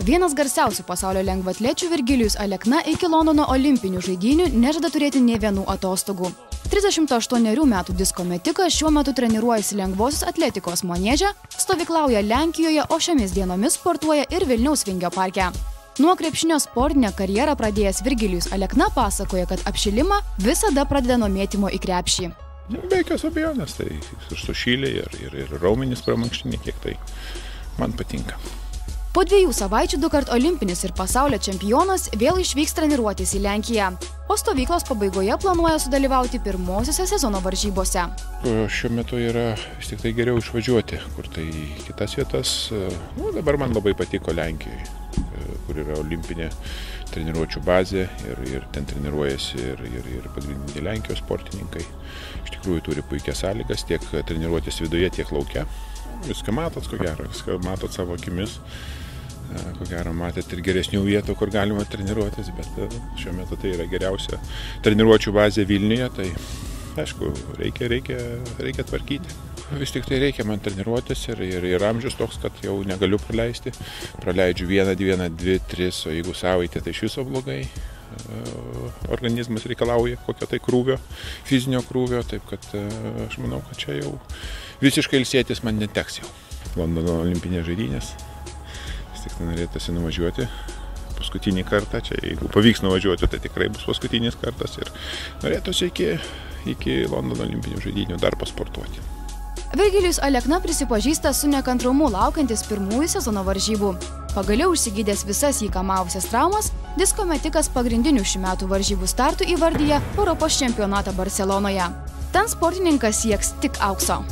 Vienas garsiausių pasaulio lengvaatlečių Virgilijus Alekna iki Londono olimpinių žaidynių nežada turėti nė vienų atostogų. 38 metų disko metikas šiuo metu treniruojasi lengvosios atletikos manieže, stovyklauja Lenkijoje, o šiomis dienomis sportuoja ir Vilniaus Vingio parke. Nuo krepšinio sportinę karjerą pradėjęs Virgilijus Alekna pasakoja, kad apšilimą visada pradeda nuo mėtymo į krepšį. Be jokios abejonės, tai sušylė ir raumenys pramankštinė, kiek tai man patinka. Po 2 savaičių dukart olimpinis ir pasaulio čempionas vėl išvyks treniruotis į Lenkiją, o stovyklos pabaigoje planuoja sudalyvauti pirmosiose sezono varžybose. Šiuo metu yra vis tik tai geriau išvažiuoti, kur tai kitas vietas. Dabar man labai patiko Lenkijoje, kur yra olimpinė treniruočių bazė ir ten treniruojasi ir pagrindiniai Lenkijos sportininkai. Iš tikrųjų turi puikias sąlygas tiek treniruotis viduje, tiek lauke. Viską matot, ko gero, viską matot savo akimis. Ko gero matėt ir geresnių vietų, kur galima treniruotis, bet šiuo metu tai yra geriausia treniruočių bazė Vilniuje, tai aišku, reikia tvarkyti. Vis tik tai reikia man treniruotis ir amžius toks, kad jau negaliu praleisti. Praleidžiu 1 dieną, 2, 3, o jeigu savaitę, tai iš viso blogai. Organizmas reikalauja kokio tai krūvio, fizinio krūvio, taip kad aš manau, kad čia jau visiškai ilsėtis man neteks jau. Londono olimpinės žaidynės. Tik tai norėtųsi nuvažiuoti paskutinį kartą, čia jeigu pavyks nuvažiuoti, tai tikrai bus paskutinis kartas ir norėtųsi iki Londono olimpinių žaidynių dar pasportuoti. Virgilijus Alekna prisipažįsta su nekantrumu laukiantis pirmųjų sezono varžybų. Pagaliau užsigydęs visas jį kamavusias traumas, disko metikas pagrindinių šių metų varžybų startų įvardyja Europos čempionatą Barselonoje. Ten sportininkas sieks tik aukso.